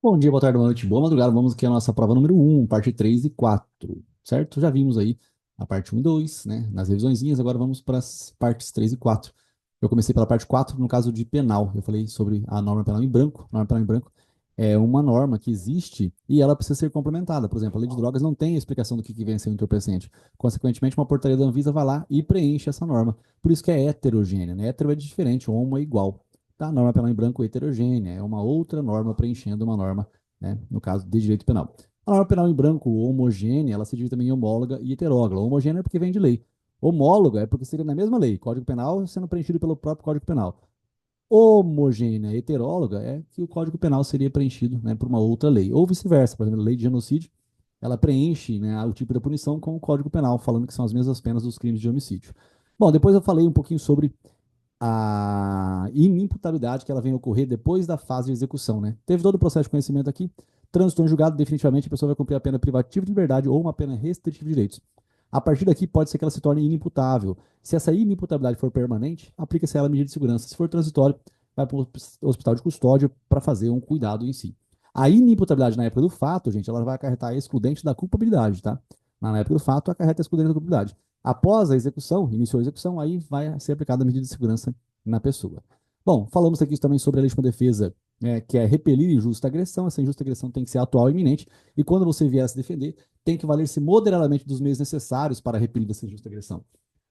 Bom dia, boa tarde, boa noite, boa madrugada. Vamos aqui à nossa prova número um, parte 3 e 4, certo? Já vimos aí a parte um e 2, né? Nas revisõezinhas, agora vamos para as partes 3 e 4. Eu comecei pela parte 4 no caso de penal. Eu falei sobre a norma penal em branco. A norma penal em branco é uma norma que existe e ela precisa ser complementada. Por exemplo, a lei de drogas não tem a explicação do que vem a ser o entorpecente. Consequentemente, uma portaria da Anvisa vai lá e preenche essa norma. Por isso que é heterogênea, né? Hétero é diferente, homo é igual. Tá? A norma penal em branco é heterogênea, é uma outra norma preenchendo uma norma, né? No caso de direito penal. A norma penal em branco homogênea, ela se divide também em homóloga e heteróloga. Homogênea é porque vem de lei. Homóloga é porque seria na mesma lei, Código Penal sendo preenchido pelo próprio Código Penal. Homogênea heteróloga é que o Código Penal seria preenchido, né, por uma outra lei. Ou vice-versa, por exemplo, a lei de genocídio, ela preenche, né, o tipo da punição com o Código Penal, falando que são as mesmas penas dos crimes de homicídio. Bom, depois eu falei um pouquinho sobre a inimputabilidade que ela vem ocorrer depois da fase de execução, né? Teve todo o processo de conhecimento aqui, transitou em julgado, definitivamente a pessoa vai cumprir a pena privativa de liberdade ou uma pena restritiva de direitos. A partir daqui, pode ser que ela se torne inimputável. Se essa inimputabilidade for permanente, aplica-se a ela a medida de segurança. Se for transitório, vai para o hospital de custódia para fazer um cuidado em si. A inimputabilidade na época do fato, gente, ela vai acarretar a excludente da culpabilidade, tá? Na época do fato, acarreta a excludente da culpabilidade. Após a execução, iniciou a execução, aí vai ser aplicada a medida de segurança na pessoa. Bom, falamos aqui também sobre a legítima defesa, que é repelir injusta agressão. Essa injusta agressão tem que ser atual e iminente, e quando você vier a se defender, tem que valer-se moderadamente dos meios necessários para repelir essa injusta agressão,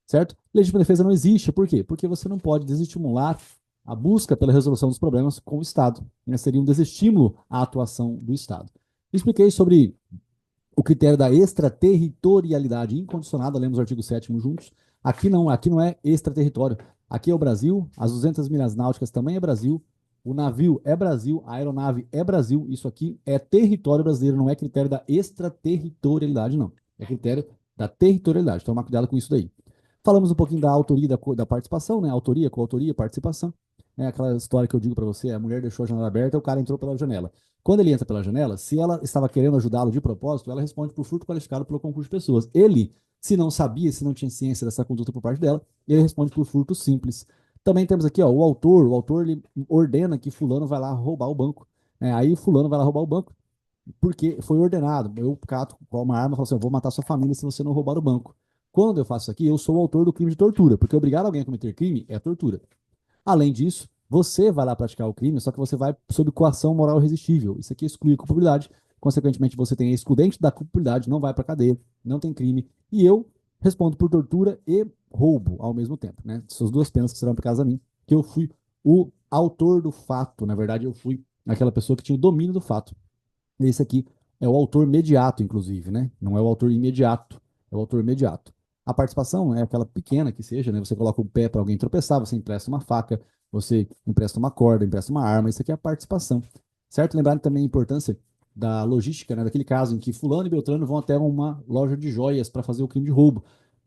certo? Legítima defesa não existe, por quê? Porque você não pode desestimular a busca pela resolução dos problemas com o Estado, né? Seria um desestímulo à atuação do Estado. Expliquei sobre o critério da extraterritorialidade incondicionada, lemos o artigo 7º juntos. Aqui não é extraterritório. Aqui é o Brasil, as 200 milhas náuticas também é Brasil, o navio é Brasil, a aeronave é Brasil. Isso aqui é território brasileiro, não é critério da extraterritorialidade, não. É critério da territorialidade. Toma cuidado com isso daí. Falamos um pouquinho da autoria da participação, né? Autoria, coautoria, participação. É aquela história que eu digo para você: a mulher deixou a janela aberta, o cara entrou pela janela. Quando ele entra pela janela, se ela estava querendo ajudá-lo de propósito, ela responde por furto qualificado pelo concurso de pessoas. Ele, se não sabia, se não tinha ciência dessa conduta por parte dela, ele responde por furto simples. Também temos aqui, ó, o autor ele ordena que fulano vai lá roubar o banco. Aí fulano vai lá roubar o banco porque foi ordenado. Eu cato com uma arma e falo assim: eu vou matar sua família se você não roubar o banco. Quando eu faço isso aqui, eu sou o autor do crime de tortura, porque obrigar alguém a cometer crime é tortura. Além disso, você vai lá praticar o crime, só que você vai sob coação moral irresistível. Isso aqui exclui a culpabilidade. Consequentemente, você tem a excludente da culpabilidade, não vai para cadeia, não tem crime. E eu respondo por tortura e roubo ao mesmo tempo, né? Essas duas penas que serão aplicadas a mim, que eu fui o autor do fato. Na verdade, eu fui aquela pessoa que tinha o domínio do fato. Esse aqui é o autor mediato, inclusive, né? Não é o autor imediato, é o autor mediato. A participação é aquela pequena que seja, né? Você coloca o pé para alguém tropeçar, você empresta uma faca, você empresta uma corda, empresta uma arma, isso aqui é a participação. Certo? Lembrando também a importância da logística, né? Daquele caso em que fulano e Beltrano vão até uma loja de joias para fazer o crime de roubo.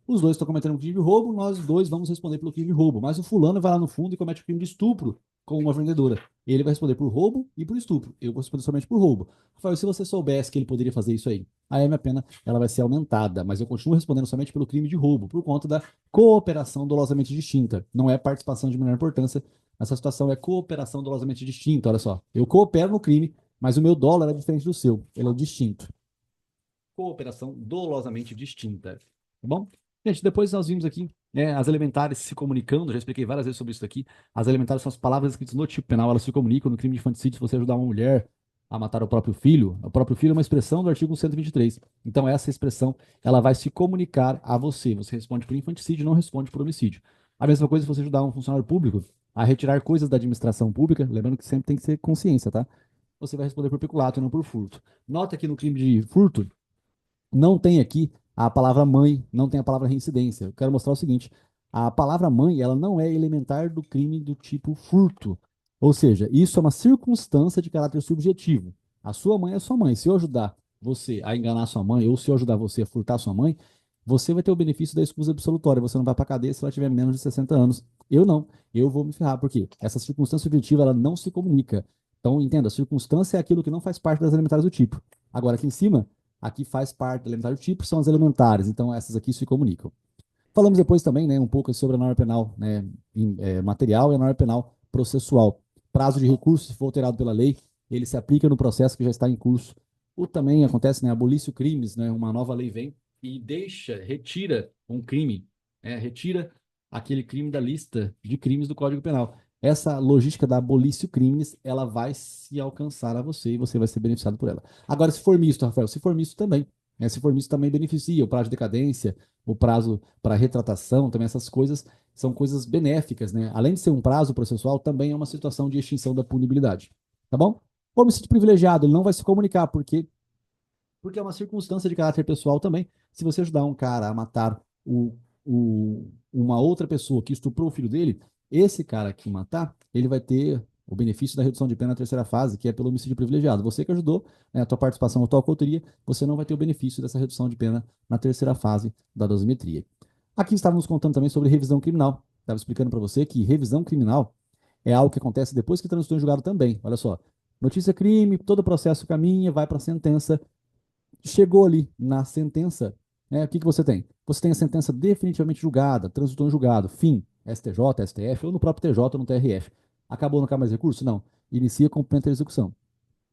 Os dois estão cometendo um crime de roubo, nós dois vamos responder pelo crime de roubo. Mas o fulano vai lá no fundo e comete o crime de estupro com uma vendedora. Ele vai responder por roubo e por estupro. Eu vou responder somente por roubo. Rafael, se você soubesse que ele poderia fazer isso aí a minha pena ela vai ser aumentada, mas eu continuo respondendo somente pelo crime de roubo, por conta da cooperação dolosamente distinta. Não é participação de menor importância. Essa situação é cooperação dolosamente distinta. Olha só, eu coopero no crime, mas o meu dólar é diferente do seu. Ele é distinto. Cooperação dolosamente distinta. Tá bom? Gente, depois nós vimos aqui, né, as elementares se comunicando, já expliquei várias vezes sobre isso aqui. As elementares são as palavras escritas no tipo penal, elas se comunicam no crime de infanticídio. Se você ajudar uma mulher a matar o próprio filho é uma expressão do artigo 123. Então, essa expressão, ela vai se comunicar a você. Você responde por infanticídio, não responde por homicídio. A mesma coisa se você ajudar um funcionário público a retirar coisas da administração pública, lembrando que sempre tem que ser consciência, tá? Você vai responder por peculato e não por furto. Nota que no crime de furto, não tem aqui a palavra mãe, não tem a palavra reincidência. Eu quero mostrar o seguinte: a palavra mãe, ela não é elementar do crime do tipo furto. Ou seja, isso é uma circunstância de caráter subjetivo. A sua mãe é sua mãe. Se eu ajudar você a enganar sua mãe, ou se eu ajudar você a furtar sua mãe, você vai ter o benefício da escusa absolutória. Você não vai para cadeia se ela tiver menos de 60 anos. Eu não. Eu vou me ferrar. Por quê? Essa circunstância subjetiva, ela não se comunica. Então, entenda, circunstância é aquilo que não faz parte das elementares do tipo. Agora, aqui em cima, aqui faz parte do elementar do tipo, são as elementares, então essas aqui se comunicam. Falamos depois também, né, um pouco sobre a norma penal, né, material e a norma penal processual. Prazo de recurso, se for alterado pela lei, ele se aplica no processo que já está em curso. O também acontece, né, abolício crimes, né, uma nova lei vem e retira um crime, retira aquele crime da lista de crimes do Código Penal. Essa logística da abolício crimes, ela vai se alcançar a você e você vai ser beneficiado por ela. Agora, se for misto, Rafael, se for misto também, se for misto também beneficia o prazo de decadência, o prazo para retratação, também essas coisas são coisas benéficas, né? Além de ser um prazo processual, também é uma situação de extinção da punibilidade, tá bom? O homicídio privilegiado, ele não vai se comunicar, porque é uma circunstância de caráter pessoal também. Se você ajudar um cara a matar uma outra pessoa que estuprou o filho dele, esse cara que matar, ele vai ter o benefício da redução de pena na terceira fase, que é pelo homicídio privilegiado. Você que ajudou, né, a tua participação, a tua coautoria, você não vai ter o benefício dessa redução de pena na terceira fase da dosimetria. Aqui estávamos contando também sobre revisão criminal. Estava explicando para você que revisão criminal é algo que acontece depois que transitou em julgado também. Olha só, notícia crime, todo o processo caminha, vai para a sentença, chegou ali na sentença, né, o que, que você tem? Você tem a sentença definitivamente julgada, transitou em julgado, fim, STJ, STF, ou no próprio TJ ou no TRF. Acabou, não cabe mais recurso? Não. Inicia cumprimento da execução.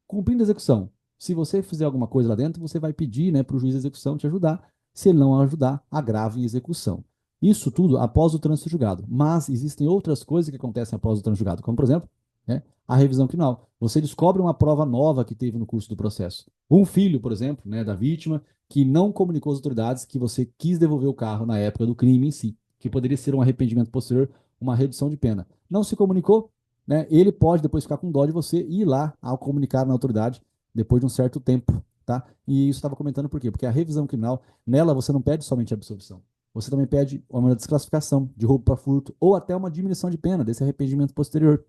Cumprindo a execução, se você fizer alguma coisa lá dentro, você vai pedir, né, para o juiz de execução te ajudar. Se ele não ajudar, agrave em execução. Isso tudo após o trânsito julgado. Mas existem outras coisas que acontecem após o trânsito julgado, como, por exemplo, né, a revisão criminal. Você descobre uma prova nova que teve no curso do processo. Um filho, por exemplo, né, da vítima, que não comunicou às autoridades que você quis devolver o carro na época do crime em si, que poderia ser um arrependimento posterior, uma redução de pena. Não se comunicou, né, ele pode depois ficar com dó de você e ir lá ao comunicar na autoridade depois de um certo tempo, tá? E isso estava comentando por quê? Porque a revisão criminal, nela você não pede somente a absolvição, você também pede uma desclassificação de roubo para furto ou até uma diminuição de pena desse arrependimento posterior.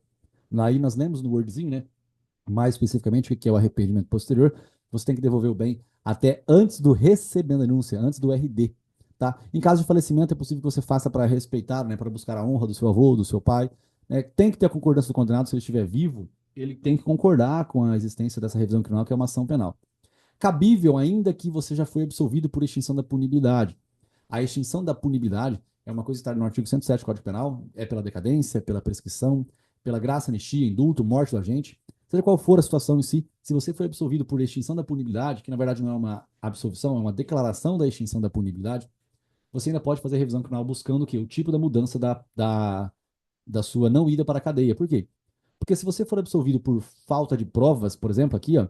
Aí nós lemos no wordzinho, né? Mais especificamente o que é o arrependimento posterior, você tem que devolver o bem até antes do recebendo a denúncia, antes do RD. Tá? Em caso de falecimento, é possível que você faça para respeitar, né, para buscar a honra do seu avô, do seu pai. Né? Tem que ter a concordância do condenado, se ele estiver vivo, ele tem que concordar com a existência dessa revisão criminal, que é uma ação penal. Cabível, ainda que você já foi absolvido por extinção da punibilidade. A extinção da punibilidade é uma coisa que está no artigo 107 do Código Penal, é pela decadência, pela prescrição, pela graça, anistia, indulto, morte do agente. Seja qual for a situação em si, se você foi absolvido por extinção da punibilidade, que na verdade não é uma absolvição, é uma declaração da extinção da punibilidade, você ainda pode fazer revisão criminal buscando o quê? O tipo da mudança da sua não ida para a cadeia. Por quê? Porque se você for absolvido por falta de provas, por exemplo, aqui, ó,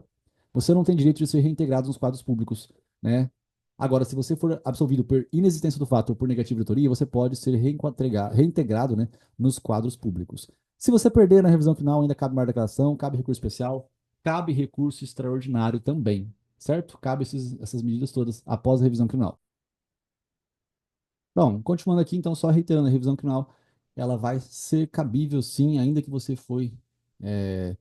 você não tem direito de ser reintegrado nos quadros públicos, né? Agora, se você for absolvido por inexistência do fato ou por negativa de autoria, você pode ser reintegrado, né, nos quadros públicos. Se você perder na revisão final, ainda cabe maior declaração, cabe recurso especial, cabe recurso extraordinário também, certo? Cabe essas medidas todas após a revisão criminal. Bom, continuando aqui, então, só reiterando, a revisão criminal, ela vai ser cabível, sim, ainda que você é,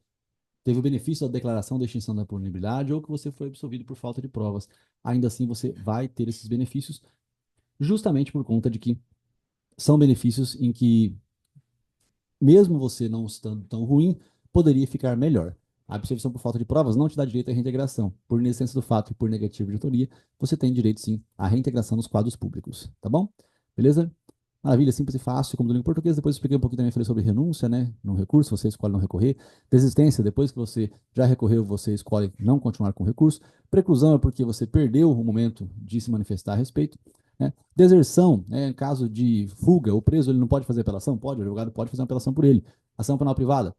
teve o benefício da declaração da extinção da punibilidade ou que você foi absolvido por falta de provas. Ainda assim, você vai ter esses benefícios, justamente por conta de que são benefícios em que, mesmo você não estando tão ruim, poderia ficar melhor. A absolvição por falta de provas não te dá direito à reintegração. Por inexistência do fato e por negativa de autoria, você tem direito, sim, à reintegração nos quadros públicos. Tá bom? Beleza? Maravilha, simples e fácil, como do língua português. Depois eu expliquei um pouquinho também, falei sobre renúncia, né? No recurso, você escolhe não recorrer. Desistência, depois que você já recorreu, você escolhe não continuar com o recurso. Preclusão é porque você perdeu o momento de se manifestar a respeito. Né? Deserção, em caso de fuga, o preso ele não pode fazer apelação? Pode, o advogado pode fazer uma apelação por ele. Ação penal privada?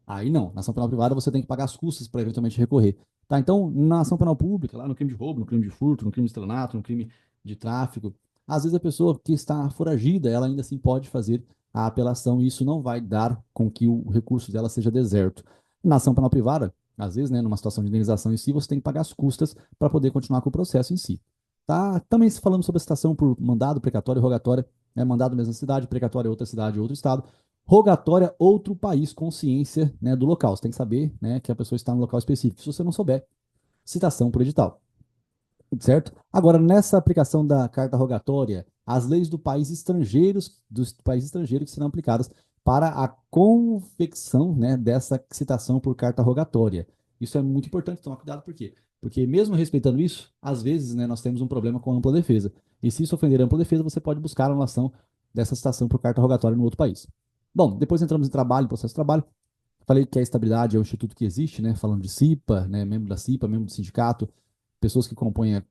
Aí não, na ação penal privada você tem que pagar as custas para eventualmente recorrer. Tá? Então, na ação penal pública, lá no crime de roubo, no crime de furto, no crime de estelionato, no crime de tráfico, às vezes a pessoa que está foragida, ela ainda assim pode fazer a apelação e isso não vai dar com que o recurso dela seja deserto. Na ação penal privada, às vezes, né, numa situação de indenização em si, você tem que pagar as custas para poder continuar com o processo em si. Tá? Também se falando sobre a citação por mandado, precatório e rogatória, né, mandado mesma cidade, precatória outra cidade, outro estado, rogatória outro país com ciência, né, do local. Você tem que saber, né, que a pessoa está no local específico. Se você não souber, citação por edital, certo? Agora, nessa aplicação da carta rogatória, as leis do país estrangeiros, dos países estrangeiros que serão aplicadas para a confecção, né, dessa citação por carta rogatória. Isso é muito importante tomar cuidado, por quê? Porque mesmo respeitando isso, às vezes, né, nós temos um problema com a ampla defesa. E se isso ofender a ampla defesa, você pode buscar a anulação dessa citação por carta rogatória no outro país. Bom, depois entramos em trabalho, processo de trabalho. Falei que a estabilidade é um instituto que existe, né? Falando de CIPA, né? Membro da CIPA, membro do sindicato, pessoas que compõem a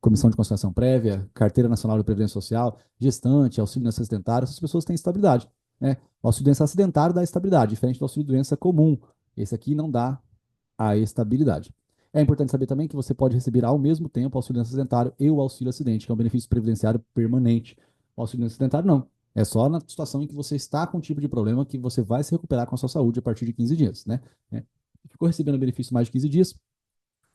Comissão de Conciliação Prévia, Carteira Nacional de Previdência Social, gestante, auxílio doença acidentário, essas pessoas têm estabilidade, né? O auxílio doença acidentário dá estabilidade, diferente do auxílio doença comum. Esse aqui não dá a estabilidade. É importante saber também que você pode receber ao mesmo tempo o auxílio acidentário e o auxílio acidente, que é um benefício previdenciário permanente. O auxílio acidentário não. É só na situação em que você está com um tipo de problema que você vai se recuperar com a sua saúde a partir de 15 dias, né? Ficou recebendo benefício mais de 15 dias,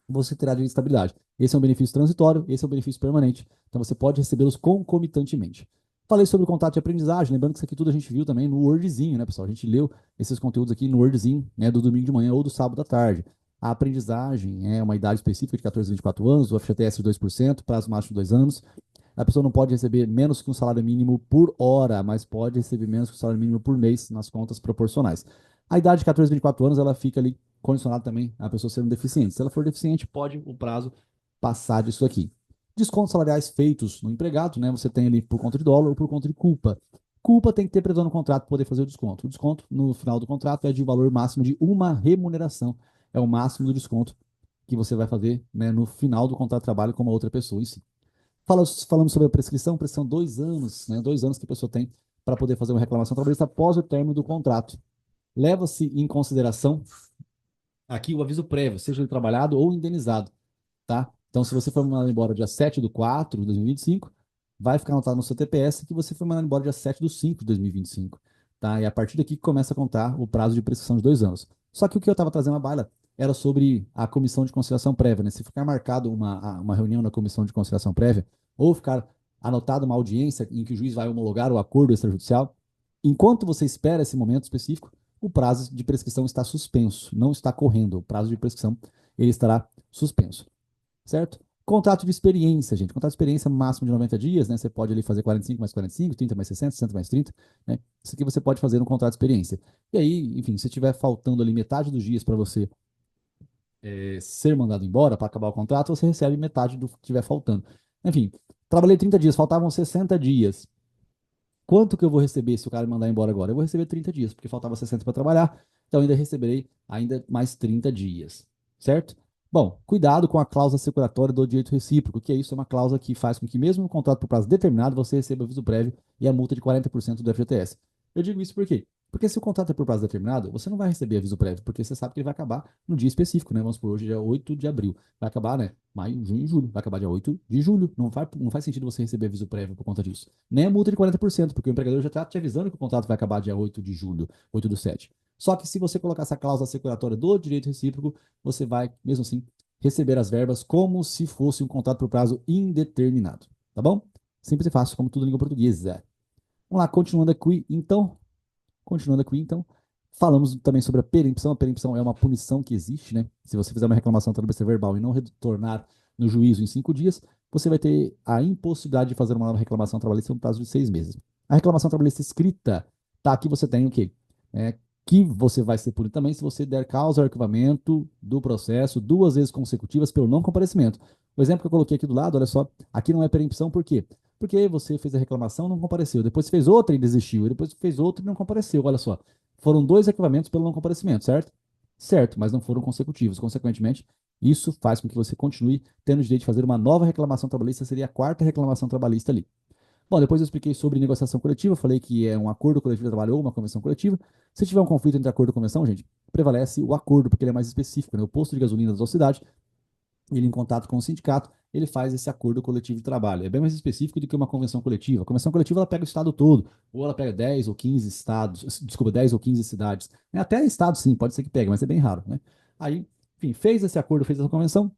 você terá direito de estabilidade. Esse é um benefício transitório, esse é um benefício permanente. Então você pode recebê-los concomitantemente. Falei sobre o contato de aprendizagem, lembrando que isso aqui tudo a gente viu também no Wordzinho, né, pessoal? A gente leu esses conteúdos aqui no Wordzinho, né, do domingo de manhã ou do sábado à tarde. A aprendizagem é uma idade específica de 14 a 24 anos, o FGTS de 2%, prazo máximo de 2 anos. A pessoa não pode receber menos que um salário mínimo por hora, mas pode receber menos que um salário mínimo por mês nas contas proporcionais. A idade de 14 a 24 anos, ela fica ali condicionada também à pessoa ser um deficiente. Se ela for deficiente, pode o prazo passar disso aqui. Descontos salariais feitos no empregado, né? Você tem ali por conta de dólar ou por conta de culpa. Culpa tem que ter previsão no contrato para poder fazer o desconto. O desconto no final do contrato é de valor máximo de uma remuneração. É o máximo do desconto que você vai fazer, né, no final do contrato de trabalho com uma outra pessoa em si. Falamos sobre a prescrição, prescrição 2 anos, né? 2 anos que a pessoa tem para poder fazer uma reclamação trabalhista após o término do contrato. Leva-se em consideração aqui o aviso prévio, seja ele trabalhado ou indenizado, tá? Então, se você for mandado embora dia 7/4 de 2025, vai ficar anotado no seu TPS que você foi mandado embora dia 7/5 de 2025, tá? E a partir daqui começa a contar o prazo de prescrição de 2 anos. Só que o que eu estava trazendo à baila era sobre a comissão de conciliação prévia, né? Se ficar marcado uma reunião na comissão de conciliação prévia, ou ficar anotado uma audiência em que o juiz vai homologar o acordo extrajudicial, enquanto você espera esse momento específico, o prazo de prescrição está suspenso, não está correndo. O prazo de prescrição ele estará suspenso, certo? Contrato de experiência, gente. Contrato de experiência máximo de 90 dias, né? Você pode ali fazer 45 mais 45, 30 mais 60, 60 mais 30, né? Isso aqui você pode fazer no contrato de experiência. E aí, enfim, se estiver faltando ali metade dos dias para você ser mandado embora, para acabar o contrato, você recebe metade do que estiver faltando. Enfim, trabalhei 30 dias, faltavam 60 dias. Quanto que eu vou receber se o cara me mandar embora agora? Eu vou receber 30 dias, porque faltava 60 para trabalhar, então ainda receberei ainda mais 30 dias, certo? Bom, cuidado com a cláusula securatória do direito recíproco, que é isso, é uma cláusula que faz com que mesmo no contrato por prazo determinado você receba aviso prévio e a multa de 40% do FGTS. Eu digo isso por quê? Porque se o contrato é por prazo determinado, você não vai receber aviso prévio, porque você sabe que ele vai acabar no dia específico, né? Vamos por hoje, dia 8 de abril. Vai acabar, né? Maio, junho e julho. Vai acabar dia 8 de julho. Não faz sentido você receber aviso prévio por conta disso. Nem a multa de 40%, porque o empregador já está te avisando que o contrato vai acabar dia 8 de julho, 8/7. Só que se você colocar essa cláusula securatória do direito recíproco, você vai, mesmo assim, receber as verbas como se fosse um contrato por prazo indeterminado. Tá bom? Simples e fácil, como tudo em língua portuguesa. Vamos lá, continuando aqui, então, falamos também sobre a perempção. A perempção é uma punição que existe, né? Se você fizer uma reclamação trabalhista verbal e não retornar no juízo em 5 dias, você vai ter a impossibilidade de fazer uma nova reclamação trabalhista no prazo de 6 meses. A reclamação trabalhista escrita, tá? Aqui você tem o quê? É, que você vai ser punido também se você der causa ao arquivamento do processo 2 vezes consecutivas pelo não comparecimento. O exemplo que eu coloquei aqui do lado, olha só, aqui não é perempção, por quê? Porque você fez a reclamação e não compareceu. Depois você fez outra e desistiu. E depois fez outra e não compareceu. Olha só. Foram 2 arquivamentos pelo não comparecimento, certo? Certo, mas não foram consecutivos. Consequentemente, isso faz com que você continue tendo o direito de fazer uma nova reclamação trabalhista. Seria a quarta reclamação trabalhista ali. Bom, depois eu expliquei sobre negociação coletiva. Falei que é um acordo coletivo de trabalho ou uma convenção coletiva. Se tiver um conflito entre acordo e convenção, gente, prevalece o acordo, porque ele é mais específico, né? O posto de gasolina da sua cidade, ele em contato com o sindicato, ele faz esse acordo coletivo de trabalho. É bem mais específico do que uma convenção coletiva. A convenção coletiva ela pega o estado todo, ou ela pega 10 ou 15 estados, desculpa, 10 ou 15 cidades. Até estado sim, pode ser que pegue, mas é bem raro, né? Aí, enfim, fez esse acordo, fez essa convenção.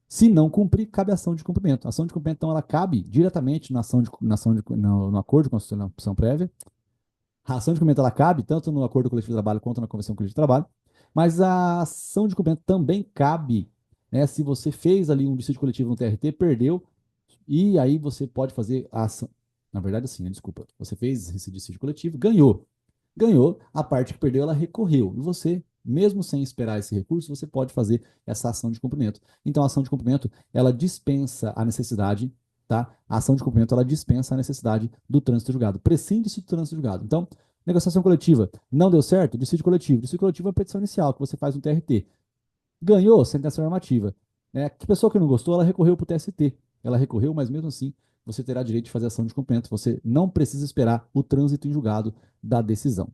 Se não cumprir, cabe ação de cumprimento. A ação de cumprimento, então, ela cabe diretamente no acordo de constituição prévia. A ação de cumprimento ela cabe tanto no acordo coletivo de trabalho quanto na convenção coletiva de trabalho, mas a ação de cumprimento também cabe, né, se você fez ali um dissídio coletivo no TRT, perdeu, e aí você pode fazer a ação. Na verdade, assim, né, desculpa. Você fez esse dissídio coletivo, ganhou. Ganhou, a parte que perdeu, ela recorreu. E você, mesmo sem esperar esse recurso, você pode fazer essa ação de cumprimento. Então, a ação de cumprimento, ela dispensa a necessidade, tá? A ação de cumprimento, ela dispensa a necessidade do trânsito julgado. Prescinde-se do trânsito julgado. Então, Negociação coletiva, não deu certo? Dissídio coletivo. Dissídio coletivo é uma petição inicial, que você faz um TRT. Ganhou, sentença normativa. Né? Que pessoa que não gostou, ela recorreu para o TST. Ela recorreu, mas mesmo assim, você terá direito de fazer ação de cumprimento. Você não precisa esperar o trânsito em julgado da decisão.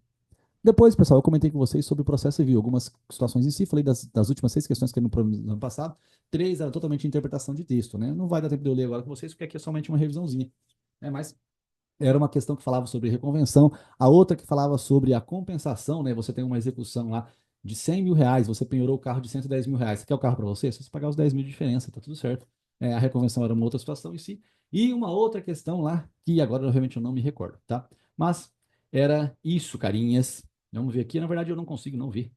Depois, pessoal, eu comentei com vocês sobre o processo civil, algumas situações em si, falei das últimas 6 questões que no ano passado, 3 era totalmente interpretação de texto, né? Não vai dar tempo de eu ler agora com vocês, porque aqui é somente uma revisãozinha, né? Mas era uma questão que falava sobre reconvenção, a outra que falava sobre a compensação, né? Você tem uma execução lá de 100 mil reais, você penhorou o carro de 110 mil reais. Você quer o carro para você? Se você pagar os 10 mil de diferença, tá tudo certo. A reconvenção era uma outra situação em si. E uma outra questão lá, que agora realmente eu não me recordo, tá? Mas era isso, carinhas. Vamos ver aqui. Na verdade, eu não consigo não ver.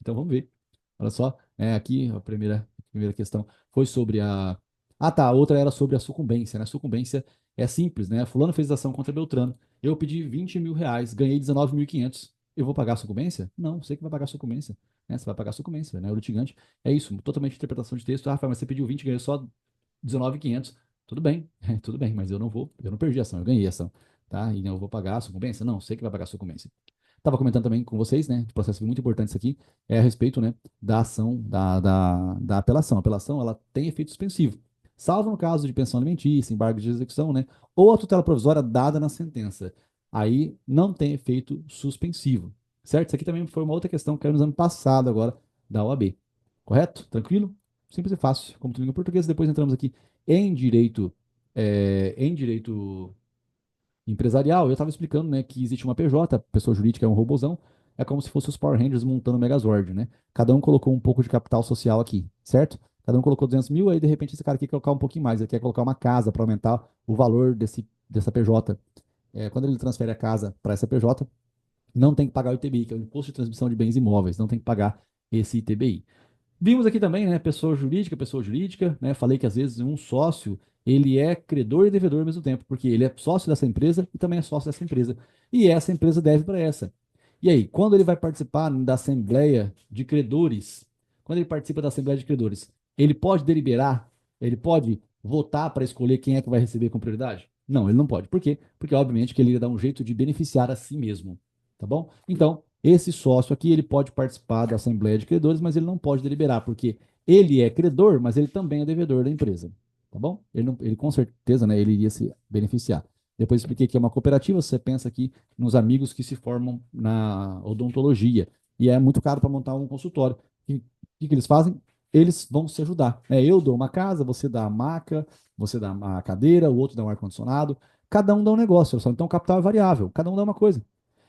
Então vamos ver. Olha só, aqui a primeira questão foi sobre a. Ah, tá. A outra era sobre a sucumbência, né? Sucumbência é simples, né? Fulano fez ação contra Beltrano. Eu pedi 20 mil reais, ganhei 19.500. Eu vou pagar a sucumbência? Não, você que vai pagar a sucumbência. Né? Você vai pagar a sucumbência, né? O litigante. É isso, totalmente interpretação de texto. Ah, Rafael, mas você pediu 20, ganhou só 19.500. Tudo bem, tudo bem, mas eu não perdi a ação, eu ganhei a ação. Tá? E eu vou pagar a sucumbência? Não, você que vai pagar a sucumbência. Estava comentando também com vocês, né, de processo muito importante isso aqui, é a respeito, né, da ação, da apelação. A apelação, ela tem efeito suspensivo, salvo no caso de pensão alimentícia, embargo de execução, né, ou a tutela provisória dada na sentença. Aí não tem efeito suspensivo, certo? Isso aqui também foi uma outra questão que caiu no ano passado agora da OAB. Correto? Tranquilo? Simples e fácil, como tu língua portuguesa. Depois entramos aqui em direito empresarial, eu estava explicando, né, que existe uma PJ, pessoa jurídica é um robozão, é como se fosse os Power Rangers montando o Megazord, né? Cada um colocou um pouco de capital social aqui, certo? Cada um colocou 200 mil, aí de repente esse cara aqui quer colocar um pouquinho mais, ele quer colocar uma casa para aumentar o valor dessa PJ. Quando ele transfere a casa para essa PJ, não tem que pagar o ITBI, que é o Imposto de Transmissão de Bens Imóveis, não tem que pagar esse ITBI. Vimos aqui também, né, pessoa jurídica, né, falei que às vezes um sócio, ele é credor e devedor ao mesmo tempo, porque ele é sócio dessa empresa e também é sócio dessa empresa. E essa empresa deve para essa. E aí, quando ele vai participar da assembleia de credores, quando ele participa da assembleia de credores, ele pode deliberar, ele pode votar para escolher quem é que vai receber com prioridade? Não, ele não pode. Por quê? Porque obviamente que ele ia dar um jeito de beneficiar a si mesmo, tá bom? Então, esse sócio aqui, ele pode participar da assembleia de credores, mas ele não pode deliberar, porque ele é credor, mas ele também é devedor da empresa, tá bom? Ele com certeza, né, ele iria se beneficiar. Depois expliquei que é uma cooperativa, você pensa aqui nos amigos que se formam na odontologia, e é muito caro para montar um consultório. O que eles fazem? Eles vão se ajudar. Eu dou uma casa, você dá a maca, você dá a cadeira, o outro dá um ar-condicionado, cada um dá um negócio, pessoal. Então o capital é variável, cada um dá uma coisa.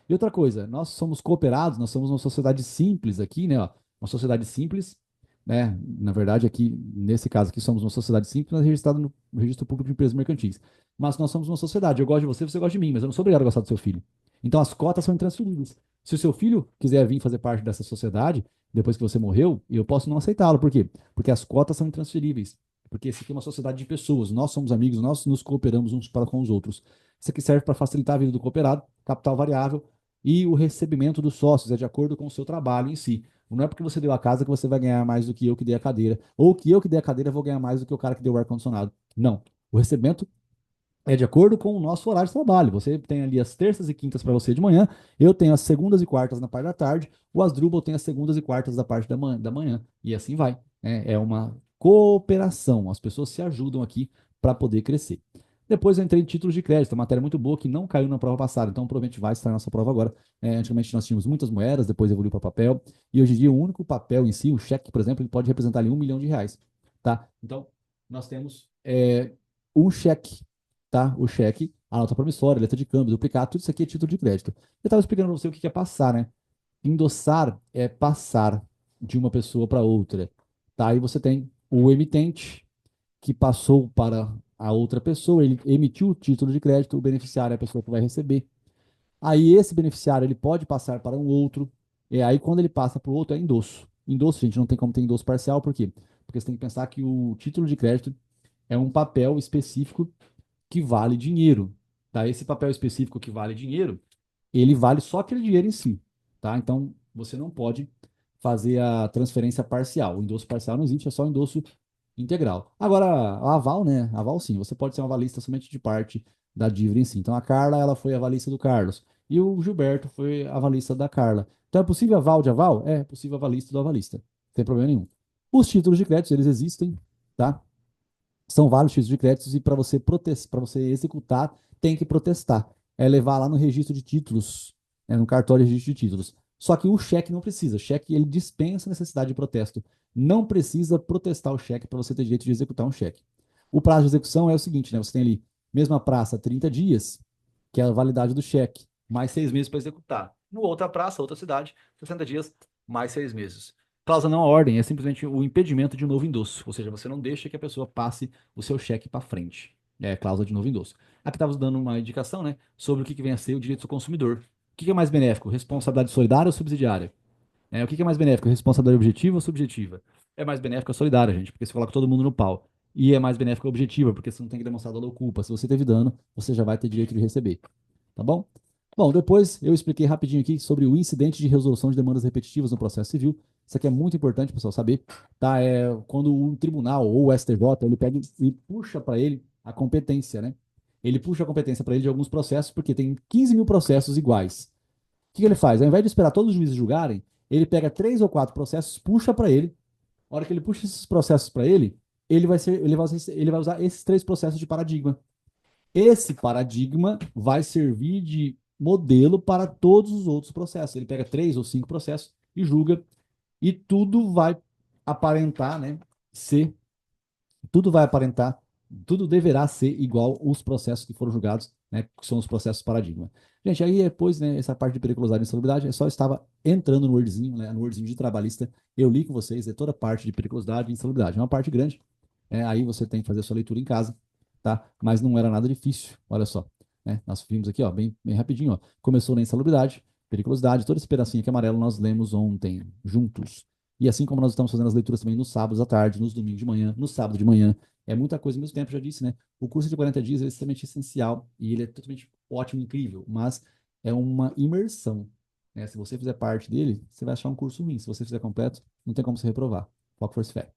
E outra coisa, nós somos cooperados, nós somos uma sociedade simples aqui, né? Ó, uma sociedade simples, né? Na verdade, aqui, nesse caso aqui, somos uma sociedade simples, mas registrada no Registro Público de Empresas Mercantis. Mas nós somos uma sociedade. Eu gosto de você, você gosta de mim, mas eu não sou obrigado a gostar do seu filho. Então as cotas são intransferíveis. Se o seu filho quiser vir fazer parte dessa sociedade, depois que você morreu, eu posso não aceitá-lo. Por quê? Porque as cotas são intransferíveis. Porque isso aqui é uma sociedade de pessoas. Nós somos amigos, nós nos cooperamos uns para com os outros. Isso aqui serve para facilitar a vida do cooperado, capital variável, e o recebimento dos sócios é de acordo com o seu trabalho em si. Não é porque você deu a casa que você vai ganhar mais do que eu que dei a cadeira, ou que eu que dei a cadeira vou ganhar mais do que o cara que deu o ar-condicionado. Não. O recebimento é de acordo com o nosso horário de trabalho. Você tem ali as terças e quintas para você de manhã, eu tenho as segundas e quartas na parte da tarde, o Asdrubal tem as segundas e quartas da parte da manhã, e assim vai. É uma cooperação, as pessoas se ajudam aqui para poder crescer. Depois eu entrei em títulos de crédito, uma matéria muito boa que não caiu na prova passada, então provavelmente vai estar na nossa prova agora. Antigamente nós tínhamos muitas moedas, depois evoluiu para papel, e hoje em dia o único papel em si, o cheque, por exemplo, ele pode representar ali 1 milhão de reais. Tá? Então, nós temos um cheque, tá? O cheque, a nota promissória, letra de câmbio, duplicado, tudo isso aqui é título de crédito. Eu estava explicando para você o que é passar, né? Endossar é passar de uma pessoa para outra, tá? Aí você tem o emitente, que passou para a outra pessoa, ele emitiu o título de crédito, o beneficiário é a pessoa que vai receber. Aí esse beneficiário ele pode passar para um outro, e aí quando ele passa para o outro é endosso. Endosso, gente, não tem como ter endosso parcial, por quê? Porque você tem que pensar que o título de crédito é um papel específico que vale dinheiro, tá? Esse papel específico que vale dinheiro, ele vale só aquele dinheiro em si, tá? Então, você não pode fazer a transferência parcial. O endosso parcial não existe, é só o endosso integral. Agora, a aval, né? Aval sim, você pode ser um avalista somente de parte da dívida em si. Então a Carla, ela foi avalista do Carlos e o Gilberto foi avalista da Carla. Então é possível aval de aval? É possível avalista do avalista, sem problema nenhum. Os títulos de crédito, eles existem, tá? São vários títulos de créditos e para você executar, tem que protestar. É levar lá no registro de títulos, no cartório de registro de títulos. Só que o cheque não precisa. O cheque ele dispensa a necessidade de protesto. Não precisa protestar o cheque para você ter direito de executar um cheque. O prazo de execução é o seguinte, né? Você tem ali, mesma praça, 30 dias, que é a validade do cheque, mais 6 meses para executar. No outra praça, outra cidade, 60 dias, mais 6 meses. Cláusula não ordem é simplesmente o impedimento de um novo endosso, ou seja, você não deixa que a pessoa passe o seu cheque para frente. É cláusula de novo endosso. Aqui estava dando uma indicação, né, sobre o que vem a ser o direito do consumidor. O que é mais benéfico? Responsabilidade solidária ou subsidiária? O que é mais benéfico? Responsabilidade objetiva ou subjetiva? É mais benéfico a solidária, gente, porque você coloca todo mundo no pau. E é mais benéfico a objetiva, porque você não tem que demonstrar dolo ou culpa. Se você teve dano, você já vai ter direito de receber. Tá bom? Bom, depois eu expliquei rapidinho aqui sobre o incidente de resolução de demandas repetitivas no processo civil. Isso aqui é muito importante, pessoal, saber. Tá? É quando um tribunal ou o STJ ele pega e puxa para ele a competência, né? Ele puxa a competência para ele de alguns processos, porque tem 15 mil processos iguais. O que ele faz? Ao invés de esperar todos os juízes julgarem, ele pega 3 ou 4 processos, puxa para ele. A hora que ele puxa esses processos para ele, ele vai usar esses 3 processos de paradigma. Esse paradigma vai servir de modelo para todos os outros processos. Ele pega 3 ou 5 processos e julga, e tudo vai aparentar, né, ser, tudo vai aparentar, tudo deverá ser igual os processos que foram julgados, né, que são os processos paradigma. Gente, aí depois, né, essa parte de periculosidade e insalubridade, eu só estava entrando no Wordzinho, né, no Wordzinho de trabalhista, eu li com vocês, é toda a parte de periculosidade e insalubridade. É uma parte grande, aí você tem que fazer a sua leitura em casa, tá? Mas não era nada difícil, olha só. Né? Nós vimos aqui, ó, bem rapidinho, ó. Começou na insalubridade, periculosidade, todo esse pedacinho aqui amarelo nós lemos ontem, juntos. E assim como nós estamos fazendo as leituras também nos sábados à tarde, nos domingos de manhã, no sábado de manhã, é muita coisa ao mesmo tempo, já disse, né? O curso de 40 dias é extremamente essencial e ele é totalmente ótimo, incrível, mas é uma imersão. Né? Se você fizer parte dele, você vai achar um curso ruim. Se você fizer completo, não tem como você reprovar. Foco, força e fé.